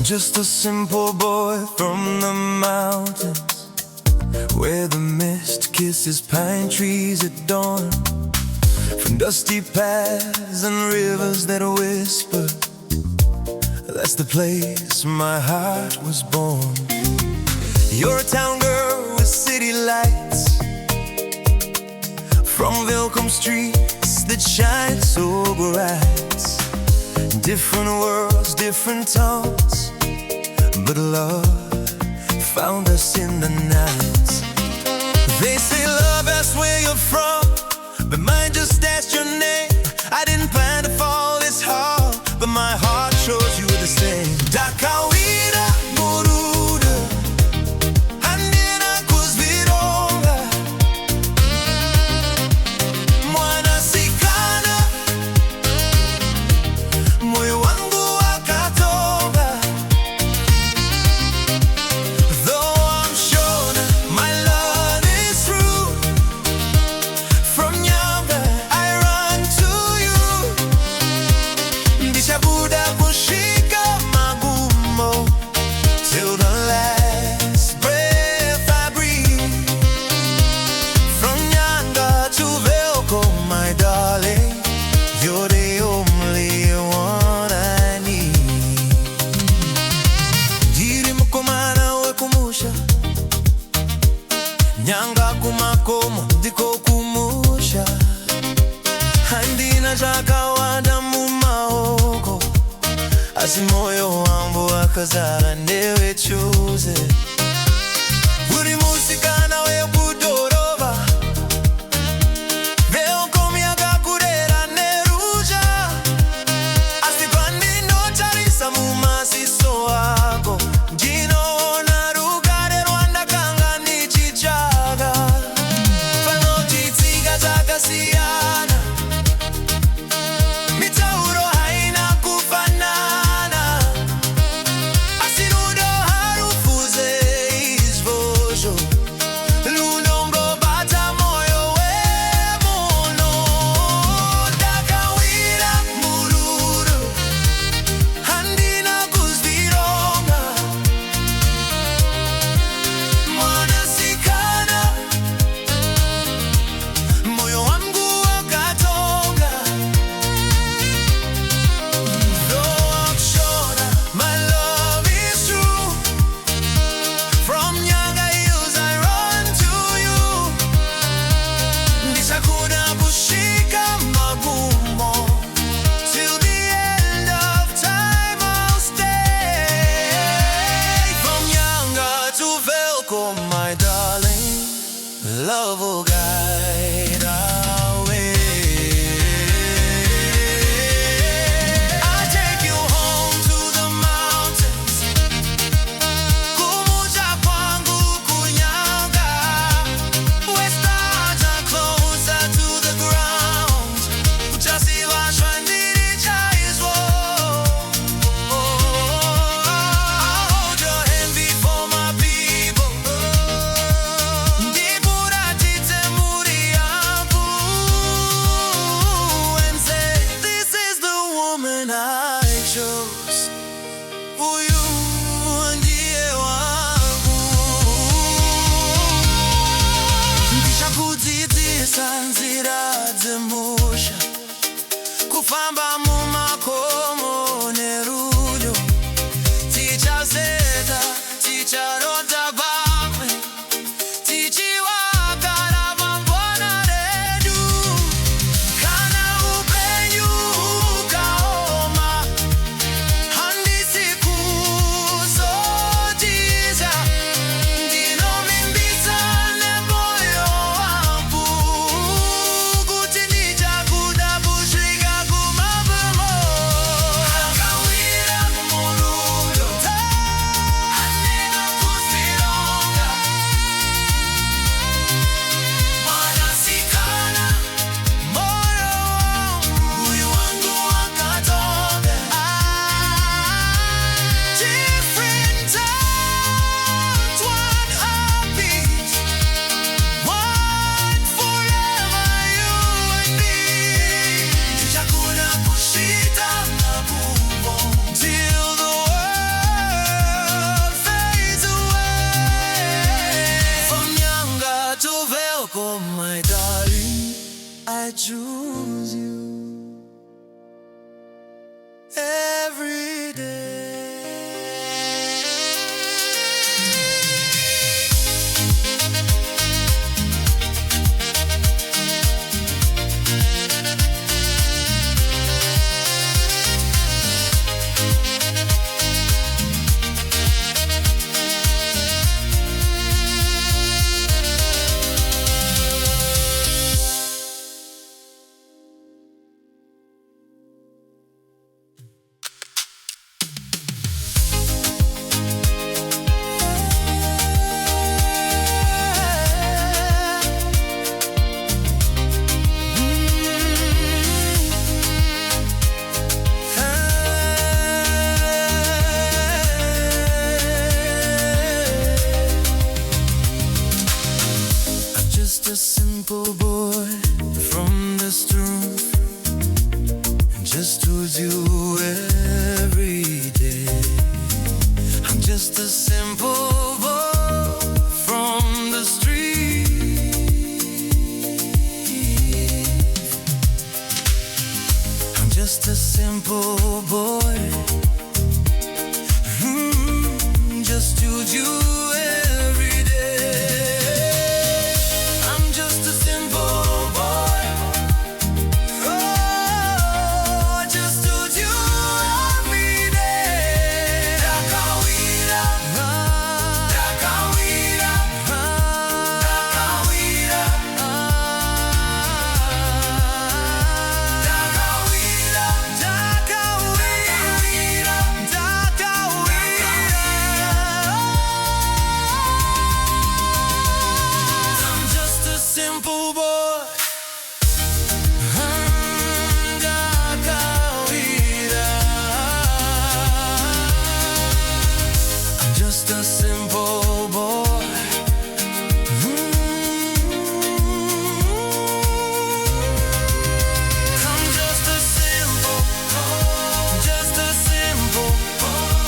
Just a simple boy from the mountains, where the mist kisses pine trees at dawn. From dusty paths and rivers that whisper, that's the place my heart was born. You're a town girl with city lights, from Welkom streets that shine so bright. Different worlds, different tongues, but love found us in the night. They say love asks where you're from, but mine just asked your name. I didn't plan to fall this hard, but my heart shows you the same. Dakawira muruda, andina kuzvironga, mwana sikana, moyo wangu wakatonga. Though I'm Shona, my love is true. From Nyanga, I run to you. Ndishabuda kushika magumo till the last breath I breathe. From Nyanga to Welkom, my darling, you're the only one I need. Ndiri mukomana wekumusha, Nyanga kumakomo ndiko kumusha. Handina chakawanda mumaoko, asi moyo wangu wakazara newe choose. Uri musikana wekudhorobha, Welkom yakakurera neruzha. Asi pandinotarisa mumaziso ako, ndinoona rugare rwandakanga ndichitsvaga. Panoti tsika dzakasiyana, mitauro haina kufanana, asi rudo harufuze izvozvo. Runongobata moyo wemunhu. Ndakawira mururu, handina kuzvironga, mwanasikana, moyo wangu wakatonga. Though I'm Shona, my love is true. From Nyanga hills I run to you. Ndichakuda kushika magumo till the end of time I'll stay. From Nyanga to Welkom, my darling, love will guide our way. I'll take you home to the mountains, kumucha kwangu kunyanga. We're starting closer to the ground, uchasivashwa ndirichaizvo. I'll hold your hand before my people, ndipuratidze muri yangu, and say, this is the woman I chose. Uyu ndiye wangu. Ndichakudzidzisa nzira dzemusha, kufamba mumakomo nerudo. Tichazeta, ticharonda pamwe, tichivakara pambona redu. Kana upenyu ukaoma, handisi kuzotiza. Ndinomimbisa nemoyo wangu, kuti ndichakuda kusvika kumabwe. choose you every day. A simple boy from the street, just towards you every day. I'm just a simple boy from the street. I'm just a simple boy, just towards you every day. Just a simple